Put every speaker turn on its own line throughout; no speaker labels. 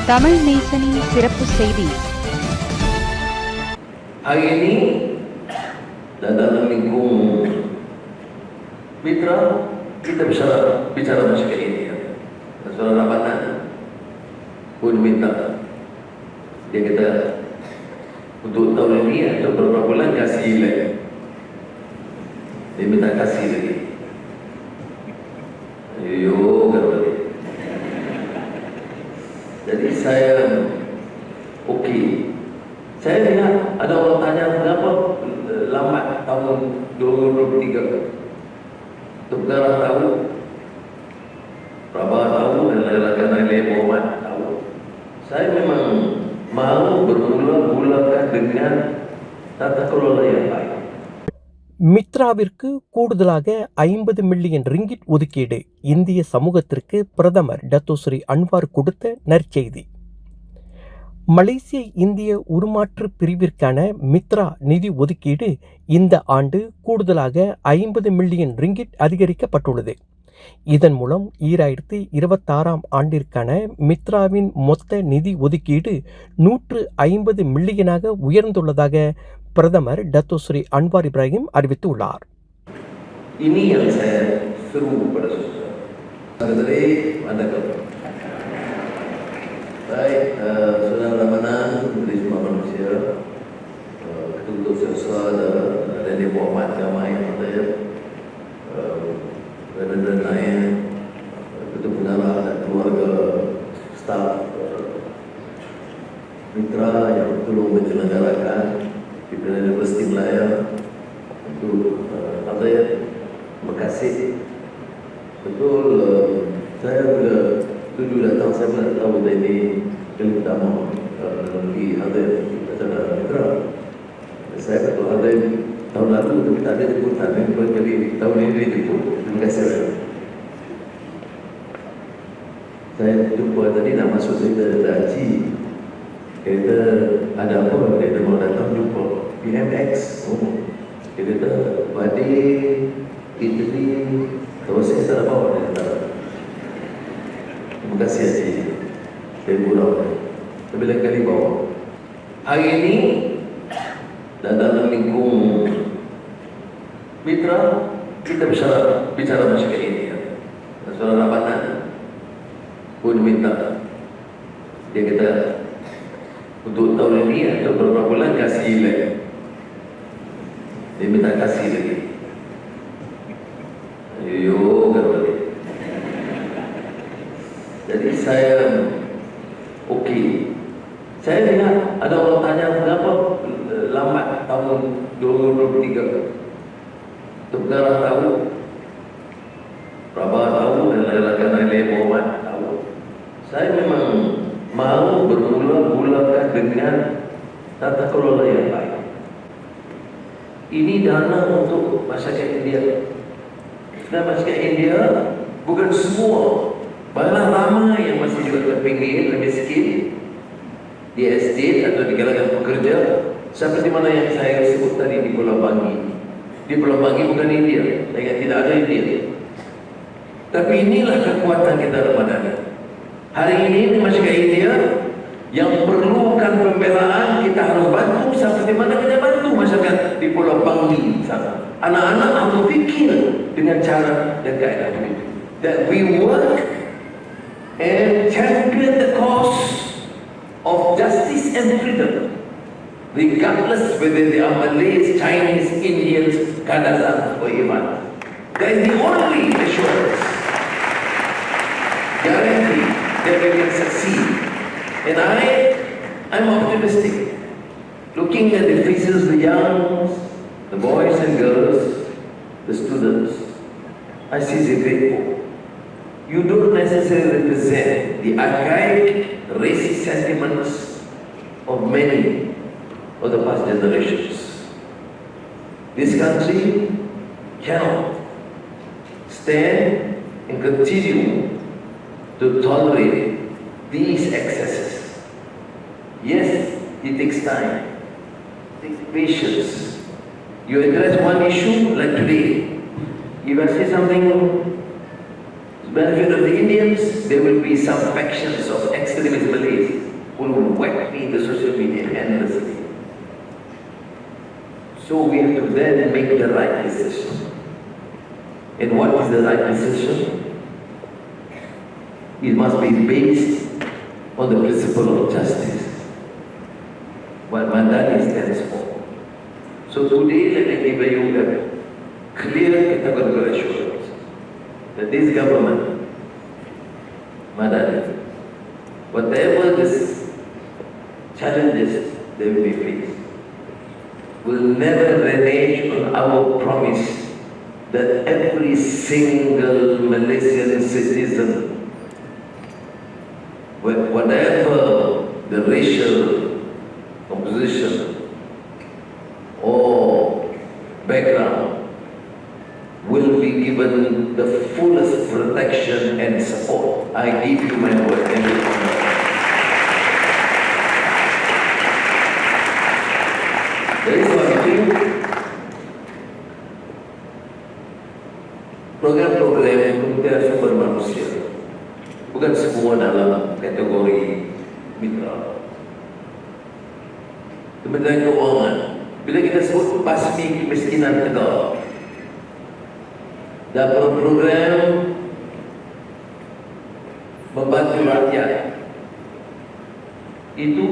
தமிழ் நேசனின் சிறப்பு செய்தி.
Hari ini dalam lingkung mitra kita bicara masyarakat India. Saudara Rabanan pun minta dia kata untuk tahun ini atau beberapa bulan kasih lagi. Dia minta kasih lagi. Ayo kata dia. Jadi saya okey. Saya lihat ada orang tanya kenapa lambat tahun 2023. Tukar tahu, Prabha tahu dan lain-lain Muhammad tahu. Saya memang mahu bermula-mulakan dengan tata kelola yang baik.
மித்ராவிற்கு கூடுதலாக 50 million ringgit ஒதுக்கீடு இந்திய சமூகத்திற்கு பிரதமர் Datuk Seri Anwar கொடுத்த நற்செய்தி. மலேசிய இந்திய உருமாற்று பிரிவிற்கான மித்ரா நிதி ஒதுக்கீடு இந்த ஆண்டு கூடுதலாக 50 மில்லியன் ரிங்கிட் அதிகரிக்கப்பட்டுள்ளது. இதன் மூலம் 2026 ஆண்டிற்கான மித்ராவின் மொத்த நிதி ஒதுக்கீடு 150 மில்லியனாக உயர்ந்துள்ளதாக பிரதமர் டத்தோஸ்ரீ அன்வார் இப்ராஹிம் அறிவித்துள்ளார்.
Ini yang saya seru pada saudara. Saudara anda kata. Baik, saudara Ramadan, dari semua manusia, ketua sosial dan di Muhammad Gamai yang ada, dan lain, ketua penara dan keluarga, staf, mitra yang tolong menyelenggarakan di Universiti Melaya untuk apa ya? Terima kasih. Betul, saya bila dulu datang saya pernah tahu ini yang pertama lagi ada acara mitra. Saya betul ada tahun lalu tapi tak ada jemputan. Kali tahun ini dijemput. Terima kasih. Saya jumpa tadi nak masuk cerita haji. Kita ada apa? Kita mau datang jumpa PMX. Kita kata badai, Italy, terus saya tak bawa dia kata. Terima kasih Haji. Saya pulang. Tapi lain kali bawa. Hari ini dalam lingkung mitra kita bicara masyarakat India. Saudara Rabanan pun minta dia kata untuk tahun ini atau beberapa bulan kasih lagi. Dia minta kasih lagi. Ayo kata dia. Jadi saya okey. Saya lihat ada orang tanya kenapa lambat tahun 2023. Tukar tahu, Prabha tahu dan lain-lain Muhammad tahu. Saya memang mahu bermula-mulakan dengan tata kelola yang baik. Ini dana untuk masyarakat India. Dan masyarakat India bukan semua. Banyak ramai yang masih juga terpinggir, miskin di estate atau di kalangan pekerja. Seperti mana yang saya sebut tadi di Pulau Bangi. Di Pulau Bangi bukan India, saya tidak ada India. Tapi inilah kekuatan kita Ramadan. Hari ini masyarakat India yang perlukan pembelaan, kita harus bantu seperti mana kita bantu masyarakat di Pulau Bangi sana. Anak-anak harus fikir dengan cara dan kaedah begitu. That we work and champion the cause of justice and freedom, regardless whether they are Malays, Chinese, Indians, Kadazan or Iman. That is the only assurance, guarantee that we can succeed. And I'm optimistic. Looking at the faces of the young, the boys and girls, the students, I see the great hope. You don't necessarily represent the archaic racist sentiments of many of the past generations. This country cannot stand and continue to tolerate these excesses. Yes, it takes time, it takes patience. You address one issue like today. If I say something benefit of the Indians, there will be some factions of extremist Malays will whack me the social media endlessly. So we have to then make the right decision. And what is the right decision? It must be based on the principle of justice, what Madani stands for. So today, let me give you a clear categorical assurance that this government, Madani, whatever these challenges they will be faced, will never renege on our promise that every single Malaysian citizen, whatever the racial composition or background, will be given the fullest protection and support. I give you my word. Dari sebab itu, program-program Kementerian Sumber Manusia bukan semua dalam kategori mitra. Kementerian Keuangan, bila kita sebut basmi kemiskinan tegak, dan program membantu rakyat, itu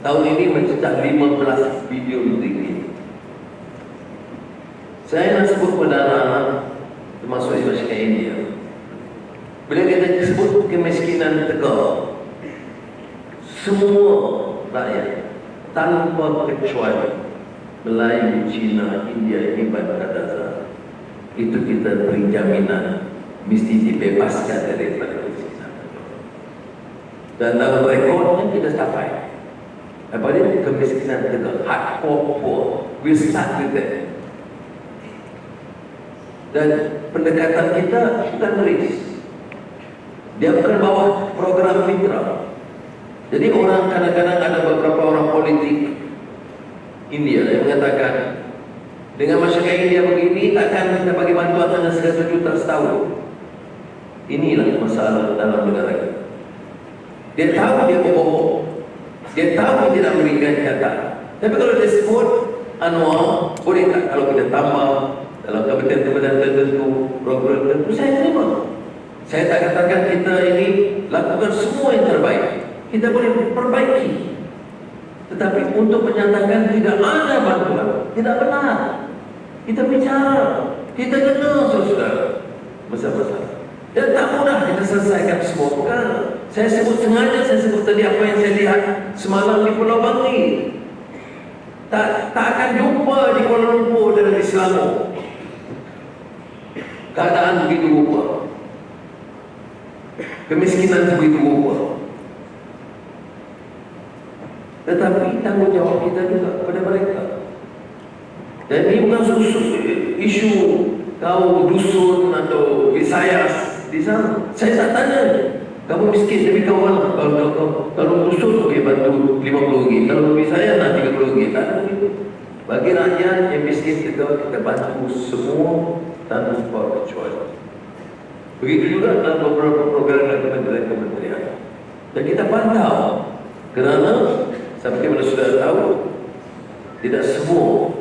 tahun ini mencecah 15 bilion ringgit. Saya nak sebut kepada anak-anak, termasuk di masyarakat India, bila kita sebut kemiskinan tegak, semua rakyat tanpa kecuali, Melayu, Cina, India, Iban, Kadazan, itu kita beri jaminan mesti dibebaskan daripada kemiskinan. Dan dalam rekodnya kita capai. Apa dia? Kemiskinan tegak, hardcore poor. We start with that. Dan pendekatan kita bukan risk. Dia bukan bawah program mitra. Jadi orang kadang-kadang ada beberapa orang politik India yang mengatakan, dengan masyarakat India begini, takkan kita bagi bantuan hanya 100 juta setahun. Inilah masalah dalam negara kita. Dia tahu dia berbohong. Dia tahu dia tidak memberikan kata. Tapi kalau dia sebut, Anwar, boleh tak kalau kita tambah dalam kementerian-kementerian tertentu, program tertentu, saya terima. Saya tak katakan kita ini lakukan semua yang terbaik. Kita boleh perbaiki. Tetapi untuk menyatakan tidak ada bantuan, tidak benar. Kita bicara, kita dengar saudara besar-besar. Dan tak mudah kita selesaikan semua perkara. Saya sebut sengaja, saya sebut tadi apa yang saya lihat semalam di Pulau Bangli. Tak akan jumpa di Kuala Lumpur dan di Selangor keadaan begitu rupa, kemiskinan begitu rupa. Tetapi tanggungjawab kita juga kepada mereka. Dan ini bukan isu kau dusun atau Visayas di sana. Saya tak tanya kamu miskin tapi kau mana? Kalau dusun okey bantu 50 ringgit, kalau Visayas nak 30 ringgit. Tak ada begitu. Bagi rakyat yang miskin kita bantu semua tanpa kecuali. Begitu juga dalam beberapa program dan kementerian-kementerian. Dan kita pantau kerana seperti mana sudah tahu, tidak semua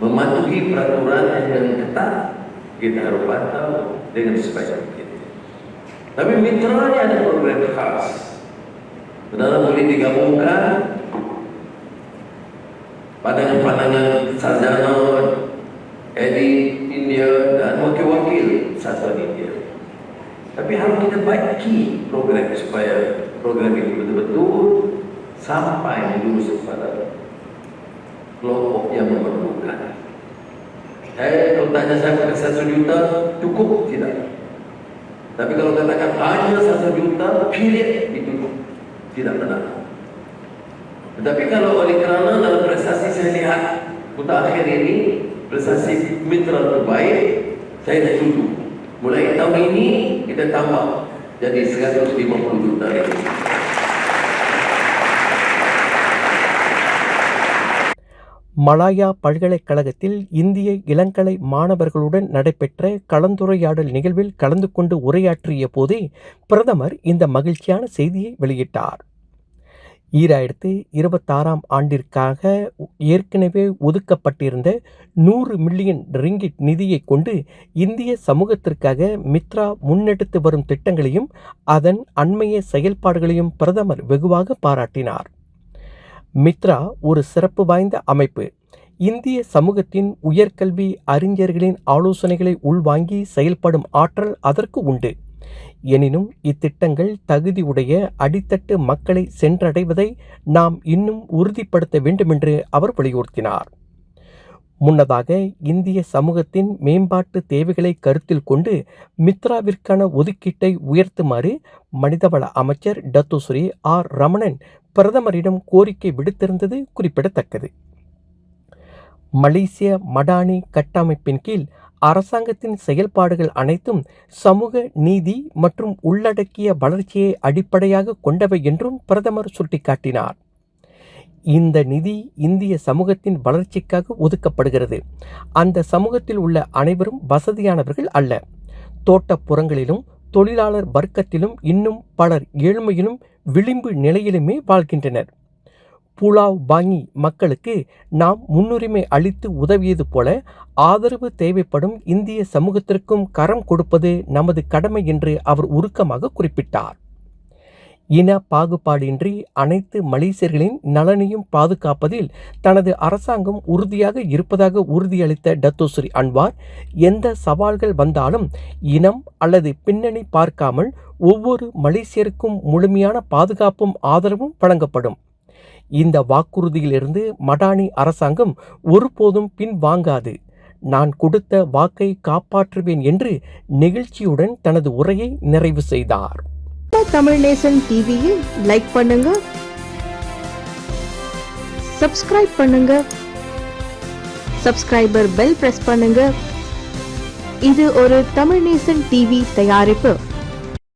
mematuhi peraturan yang ketat. Kita harus pantau dengan sebaik mungkin. Tapi mitra ni ada program khas. Benar boleh digabungkan pandangan-pandangan sarjana, elit India dan wakil-wakil satuan India. Tapi harus kita baiki program supaya program itu betul-betul sampai lurus kepada kelompok yang memerlukan. Kalau tanya saya pakai 1 juta, cukup tidak? Tapi kalau katakan hanya 1 juta, period, itu tidak benar. Tetapi kalau oleh kerana dalam prestasi saya lihat putar akhir ini, prestasi mitra terbaik, saya setuju. Mulai tahun ini, kita tambah jadi 150 juta ini.
Malaya பல்கலைக்கழகத்தில் இந்திய இளங்கலை மாணவர்களுடன் நடைபெற்ற கலந்துரையாடல் நிகழ்வில் கலந்து கொண்டு உரையாற்றிய போதே பிரதமர் இந்த மகிழ்ச்சியான செய்தியை வெளியிட்டார். 2026 ஆண்டிற்காக ஏற்கனவே ஒதுக்கப்பட்டிருந்த 100 மில்லியன் ரிங்கிட் நிதியை கொண்டு இந்திய சமூகத்திற்காக மித்ரா முன்னெடுத்து வரும் திட்டங்களையும் அதன் அண்மைய செயல்பாடுகளையும் பிரதமர் வெகுவாக பாராட்டினார். மித்ரா ஒரு சிறப்பு வாய்ந்த அமைப்பு. இந்திய சமூகத்தின் உயர்கல்வி அறிஞர்களின் ஆலோசனைகளை உள்வாங்கி செயல்படும் ஆற்றல் அதற்கு உண்டு. எனினும் இத்திட்டங்கள் தகுதியுடைய அடித்தட்டு மக்களை சென்றடைவதை நாம் இன்னும் உறுதிப்படுத்த வேண்டுமென்று அவர் வலியுறுத்தினார். முன்னதாக இந்திய சமூகத்தின் மேம்பாட்டு தேவைகளை கருத்தில் கொண்டு மித்ராவிற்கான ஒதுக்கீட்டை உயர்த்துமாறு மனிதவள அமைச்சர் டத்தோஸ்ரீ ஆர் ரமணன் பிரதமரிடம் கோரிக்கை விடுத்திருந்தது குறிப்பிடத்தக்கது. மலேசிய மடானி கட்டமைப்பின் கீழ் அரசாங்கத்தின் செயல்பாடுகள் அனைத்தும் சமூக நீதி மற்றும் உள்ளடக்கிய வளர்ச்சியை அடிப்படையாக கொண்டவை என்றும் பிரதமர் சுட்டிக்காட்டினார். இந்த நிதி இந்திய சமூகத்தின் வளர்ச்சிக்காக ஒதுக்கப்படுகிறது. அந்த சமூகத்தில் உள்ள அனைவரும் வசதியானவர்கள் அல்ல. தோட்டப்புறங்களிலும் தொழிலாளர் வர்க்கத்திலும் இன்னும் பலர் ஏழ்மையிலும் விளிம்பு நிலையிலுமே வாழ்கின்றனர். புலாவ் பாங்கி மக்களுக்கு நாம் முன்னுரிமை அளித்து உதவியது போல ஆதரவு தேவைப்படும் இந்திய சமூகத்திற்கும் கரம் கொடுப்பது நமது கடமை என்று அவர் உருக்கமாக குறிப்பிட்டார். இன பாகுபாடின்றி அனைத்து மலேசியர்களின் நலனையும் பாதுகாப்பதில் தனது அரசாங்கம் உறுதியாக இருப்பதாக உறுதியளித்த டத்தோஸ்ரீ அன்வார், எந்த சவால்கள் வந்தாலும் இனம் அல்லது பின்னணி பார்க்காமல் ஒவ்வொரு மலேசியருக்கும் முழுமையான பாதுகாப்பும் ஆதரவும் வழங்கப்படும். இந்த வாக்குறுதியிலிருந்து மடானி அரசாங்கம் ஒருபோதும் பின்வாங்காது. நான் கொடுத்த வாக்கை காப்பாற்றுவேன் என்று நெகிழ்ச்சியுடன் தனது உரையை நிறைவு செய்தார்.
தமிழ் நேசன் டிவியை லைக் பண்ணுங்க, சப்ஸ்கிரைப் பண்ணுங்க, சப்ஸ்கிரைபர் பெல் பிரஸ் பண்ணுங்க. இது ஒரு தமிழ் நேசன் டிவி தயாரிப்பு.